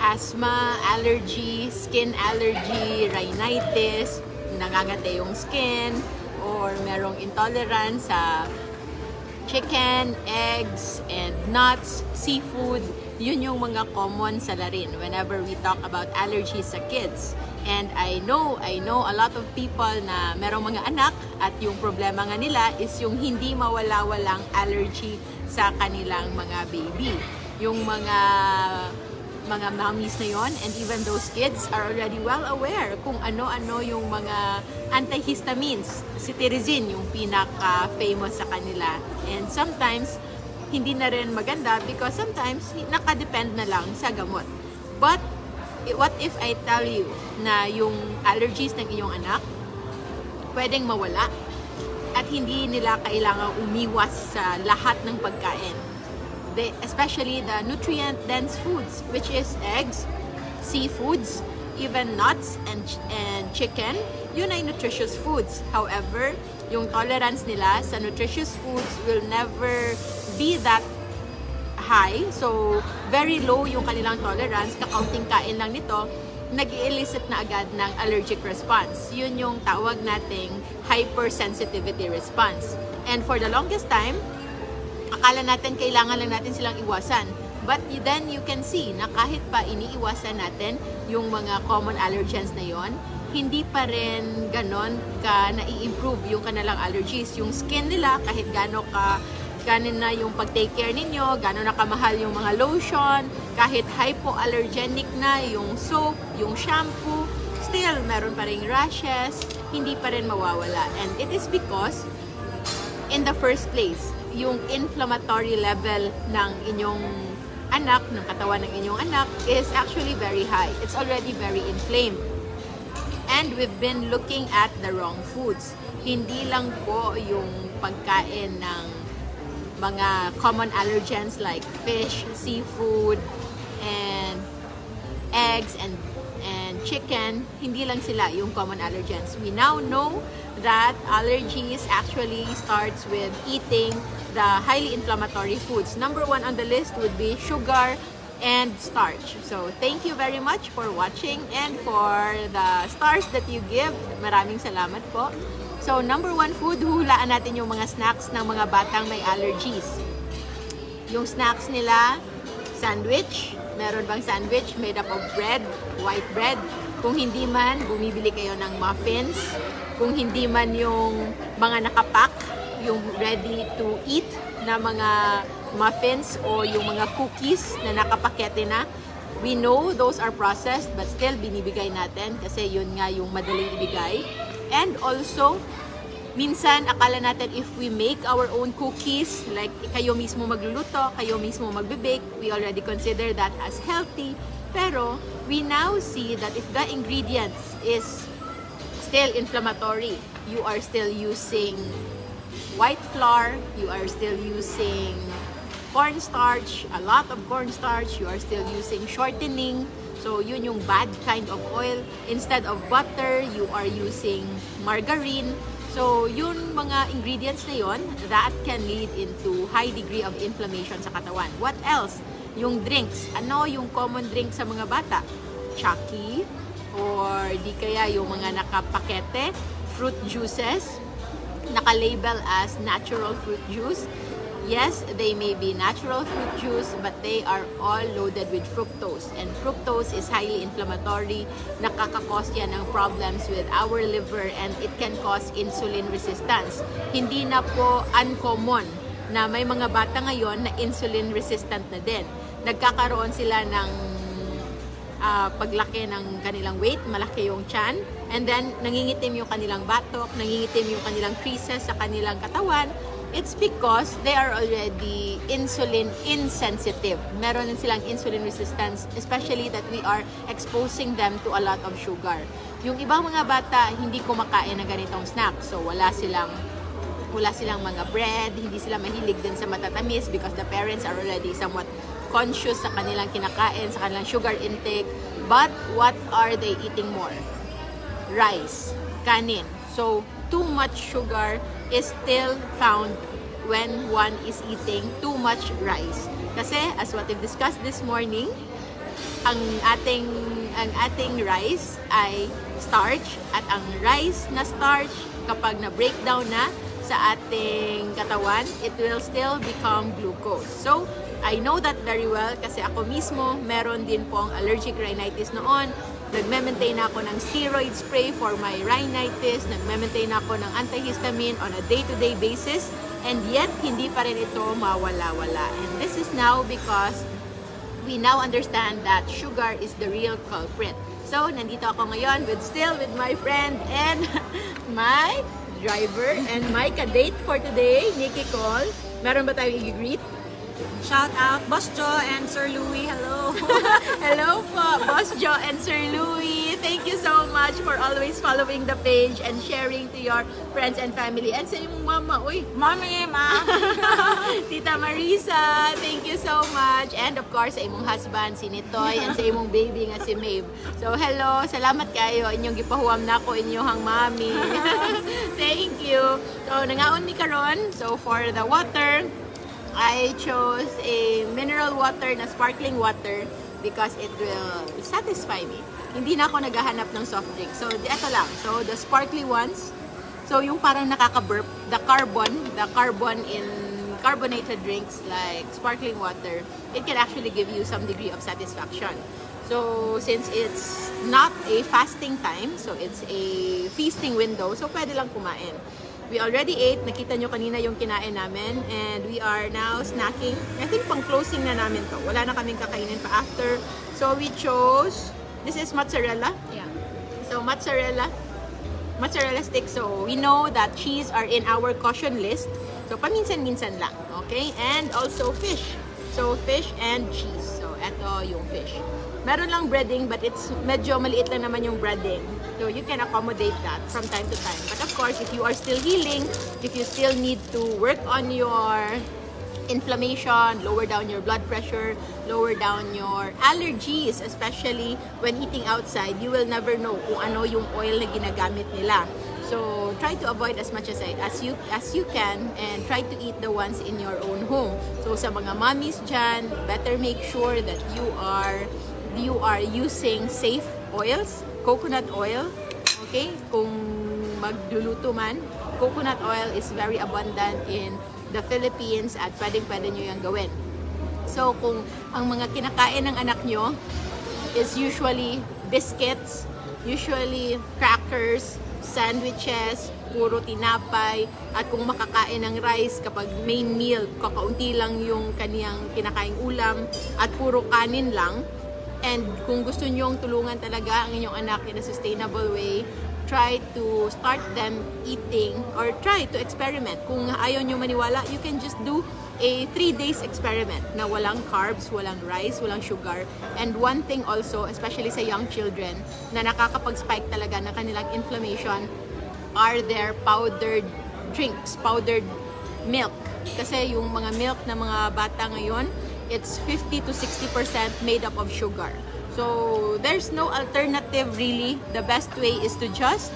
asthma, allergy, skin allergy, rhinitis, nangangate yung skin, or merong intolerance sa chicken, eggs, and nuts, seafood. Yun yung mga common salarin whenever we talk about allergies sa kids. And I know a lot of people na merong mga anak at yung problema nga nila is yung hindi mawala-walang allergy sa kanilang mga baby. Yung mga mommies na yon, and even those kids are already well aware kung ano-ano yung mga antihistamines. Cetirizine yung pinaka-famous sa kanila. And sometimes, hindi na rin maganda because sometimes nakadepend na lang sa gamot. But what if I tell you na yung allergies ng inyong anak pwedeng mawala at hindi nila kailangang umiwas sa lahat ng pagkain? Especially the nutrient-dense foods, which is eggs, seafoods, even nuts and chicken. Yun ay nutritious foods. However, yung tolerance nila sa nutritious foods will never be that high. So, very low yung kanilang tolerance. Kakaunting kain lang nito, nag-elicit na agad ng allergic response. Yun yung tawag nating hypersensitivity response. And for the longest time, akala natin kailangan lang natin silang iwasan. But then you can see na kahit pa iniiwasan natin yung mga common allergens na yon, hindi pa rin ganon ka nai-improve yung kanilang allergies. Yung skin nila, kahit gano'n na yung pag-take care ninyo, gano'n na kamahal yung mga lotion, kahit hypoallergenic na yung soap, yung shampoo, still meron pa rin rashes, hindi pa rin mawawala. And it is because, in the first place, yung inflammatory level ng inyong anak, ng katawan ng inyong anak, is actually very high. It's already very inflamed. And we've been looking at the wrong foods. Hindi lang po yung pagkain ng mga common allergens like fish, seafood, and eggs, and chicken. Hindi lang sila yung common allergens. We now know that allergies actually starts with eating the highly inflammatory foods. Number one on the list would be sugar and starch. So, thank you very much for watching and for the stars that you give. Maraming salamat po. So, number one food, huhulaan natin yung mga snacks ng mga batang may allergies. Yung snacks nila, sandwich. Meron bang sandwich made up of bread, white bread? Kung hindi man, bumibili kayo ng muffins. Kung hindi man yung mga nakapack, yung ready to eat na mga muffins o yung mga cookies na nakapakete na. We know those are processed but still binibigay natin kasi yun nga yung madaling ibigay. And also, minsan akala natin if we make our own cookies, like kayo mismo magluluto, kayo mismo magbe-bake, we already consider that as healthy. Pero we now see that if the ingredients is still inflammatory, you are still using white flour, you are still using cornstarch, a lot of cornstarch, you are still using shortening. So, yun yung bad kind of oil. Instead of butter, you are using margarine. So, yun mga ingredients na yun, that can lead into high degree of inflammation sa katawan. What else? Yung drinks. Ano yung common drink sa mga bata? Chucky, or di kaya yung mga nakapakete, fruit juices, naka-label as natural fruit juice. Yes, they may be natural fruit juice, but they are all loaded with fructose. And fructose is highly inflammatory. Nakakakos yan ng problems with our liver and it can cause insulin resistance. Hindi na po uncommon na may mga bata ngayon na insulin resistant na din. Nagkakaroon sila ng paglaki ng kanilang weight, malaki yung tiyan, and then nangingitim yung kanilang batok, nangingitim yung kanilang creases sa kanilang katawan. It's because they are already insulin insensitive. Meron din silang insulin resistance, especially that we are exposing them to a lot of sugar. Yung ibang mga bata, hindi kumakain ng ganitong snack. So, wala silang mga bread, hindi sila mahilig din sa matatamis because the parents are already somewhat conscious sa kanilang kinakain, sa kanilang sugar intake. But what are they eating more? Rice, kanin. So, too much sugar is still found when one is eating too much rice. Kasi, as what we've discussed this morning, ang ating rice ay starch, at ang rice na starch kapag na-breakdown na sa ating katawan, it will still become glucose. So, I know that very well kasi ako mismo meron din pong allergic rhinitis noon. Nagme-maintain ako ng steroid spray for my rhinitis, nagme-maintain ako ng antihistamine on a day-to-day basis, and yet hindi pa rin ito mawala-wala. And this is now because we now understand that sugar is the real culprit. So, nandito ako ngayon with my friend and my driver and my kadate for today, Nikki Cole. Meron ba tayong i-greet? Shout out Boss Joe and Sir Louie. Hello. Hello po, Boss Joe and Sir Louie. Thank you so much for always following the page and sharing to your friends and family. And sa imong mama, uy, Mommy, Ma. Tita Marisa, thank you so much. And of course, sa imong husband, si Nitoy, and sa imong baby nga si Maeve. So hello, salamat kayo. Inyong gipahuam na ko inyong mami. Thank you. So nangaon mi karon. So for the water, I chose a mineral water na sparkling water because it will satisfy me. Hindi na ako naghahanap ng soft drink. So, ito lang. So, the sparkly ones. So, yung parang nakaka-burp. The carbon in carbonated drinks like sparkling water, it can actually give you some degree of satisfaction. So, since it's not a fasting time, so it's a feasting window, so pwede lang kumain. We already ate. Nakita nyo kanina yung kinain namin. And we are now snacking. I think pang closing na namin to. Wala na kaming kakainin pa after. So we chose, this is mozzarella. Yeah. So mozzarella sticks. So we know that cheese are in our caution list. So paminsan-minsan lang. Okay? And also fish. So fish and cheese. So eto yung fish. Meron lang breading, but it's medyo maliit lang naman yung breading. So you can accommodate that from time to time. But of course, if you are still healing, if you still need to work on your inflammation, lower down your blood pressure, lower down your allergies, especially when eating outside, you will never know kung ano yung oil na ginagamit nila. So try to avoid as much as you can, and try to eat the ones in your own home. So sa mga mommies dyan, better make sure that you are using safe oils, coconut oil, okay? Kung magluluto man, coconut oil is very abundant in the Philippines at pwedeng-pwede nyo yung gawin. So, kung ang mga kinakain ng anak nyo is usually biscuits, usually crackers, sandwiches, puro tinapay, at kung makakain ng rice kapag main meal, kakaunti lang yung kaniyang kinakaing ulam, at puro kanin lang. And kung gusto nyong tulungan talaga ang inyong anak in a sustainable way, try to start them eating or try to experiment. Kung ayaw nyo maniwala, you can just do a 3 days experiment na walang carbs, walang rice, walang sugar. And one thing also, especially sa young children, na nakakapag-spike talaga ng kanilang inflammation are their powdered drinks, powdered milk. Kasi yung mga milk na mga bata ngayon, it's 50 to 60% made up of sugar. So there's no alternative really. The best way is to just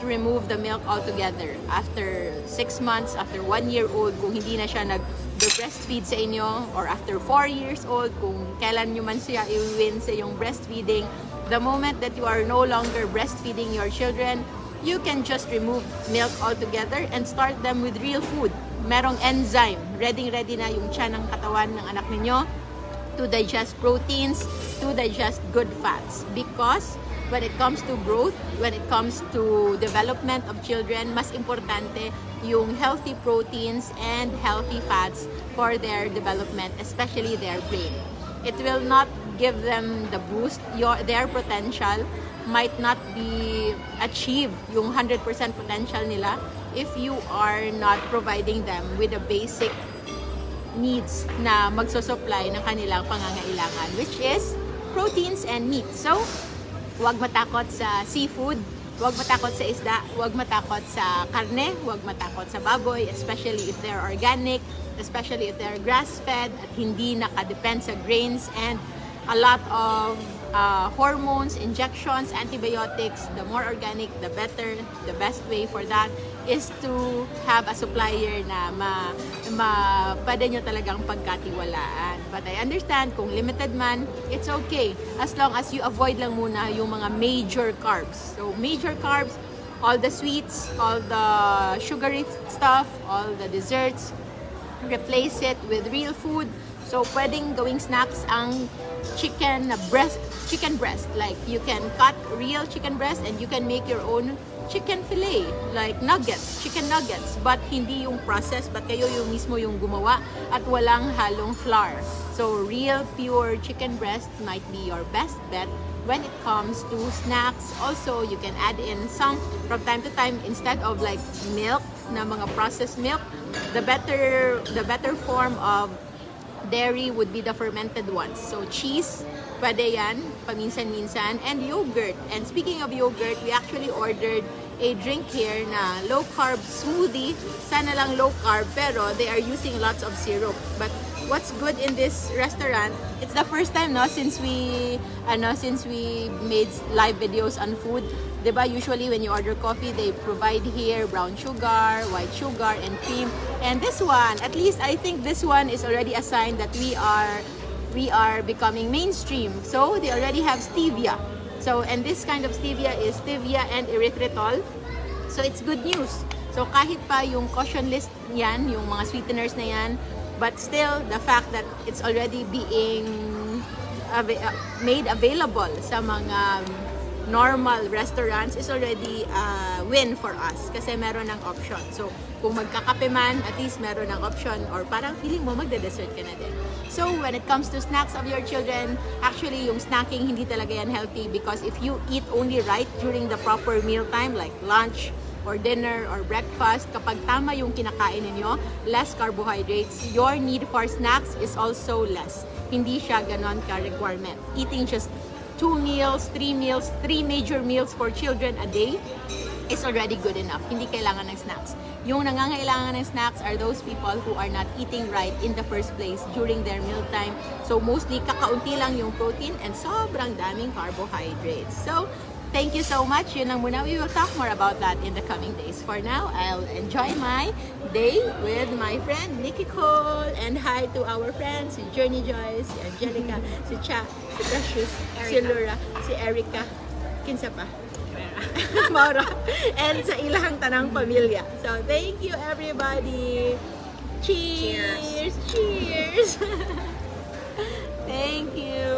remove the milk altogether. After 6 months, after 1 year old, kung hindi na siya nag-breastfeed sa inyo, or after 4 years old, kung kailan nyo man siya i-win sa yung breastfeeding, the moment that you are no longer breastfeeding your children, you can just remove milk altogether and start them with real food. Merong enzyme, ready na yung tiyan ng katawan ng anak ninyo to digest proteins, to digest good fats. Because when it comes to growth, when it comes to development of children, mas importante yung healthy proteins and healthy fats for their development, especially their brain. It will not give them the boost. Their potential might not be achieved, yung 100% potential nila, if you are not providing them with the basic needs na magsusupply ng kanilang pangangailangan, which is proteins and meat. So, huwag matakot sa seafood, huwag matakot sa isda, huwag matakot sa karne, huwag matakot sa baboy, especially if they're organic, especially if they're grass-fed at hindi nakadepend sa grains and a lot of hormones, injections, antibiotics. The more organic, the better, the best way for that. is to have a supplier na pwede nyo talagang pagkatiwalaan. But I understand, kung limited man, it's okay. As long as you avoid lang muna yung mga major carbs. So, major carbs, all the sweets, all the sugary stuff, all the desserts, replace it with real food. So, pwedeng gawing snacks ang chicken breast. Like, you can cut real chicken breast and you can make your own chicken fillet, like nuggets, chicken nuggets, but hindi yung process, but kayo yung mismo yung gumawa at walang halong flour. So, real pure chicken breast might be your best bet when it comes to snacks. Also, you can add in some from time to time instead of like milk na mga processed milk. The better form of dairy would be the fermented ones. So, cheese, pwede yan, paminsan-minsan, and yogurt. And speaking of yogurt, we actually ordered a drink here na low-carb smoothie. Sana lang low-carb, pero they are using lots of syrup. But what's good in this restaurant, it's the first time since we made live videos on food. Diba, usually when you order coffee, they provide here brown sugar, white sugar, and cream. And this one, at least I think this one is already a sign that we are becoming mainstream. So they already have stevia. So, and this kind of stevia is stevia and erythritol. So it's good news. So kahit pa yung caution list yan, yung mga sweeteners na yan, but still the fact that it's already being made available sa mga normal restaurants is already a win for us kasi meron ng option. So, kung magkakape man, at least meron ng option or parang feeling mo magde-dessert ka na din. So, when it comes to snacks of your children, actually, yung snacking, hindi talaga yan healthy because if you eat only right during the proper meal time, like lunch or dinner or breakfast, kapag tama yung kinakain ninyo, less carbohydrates, your need for snacks is also less. Hindi siya ganon ka-requirement. Eating just 2 meals, 3 meals, 3 major meals for children a day is already good enough. Hindi kailangan ng snacks. Yung nangangailangan ng snacks are those people who are not eating right in the first place during their mealtime. So mostly kakaunti lang yung protein and sobrang daming carbohydrates. So thank you so much. Yun lang muna. We will talk more about that in the coming days. For now, I'll enjoy my day with my friend Nikki Cole. And hi to our friends, si Journey Joyce, si Angelica, si Cha, si Precious, si Laura, si Erica, kinsa pa? Maura. And sa ilang tanang pamilya. So, thank you everybody. Cheers! Cheers! Thank you!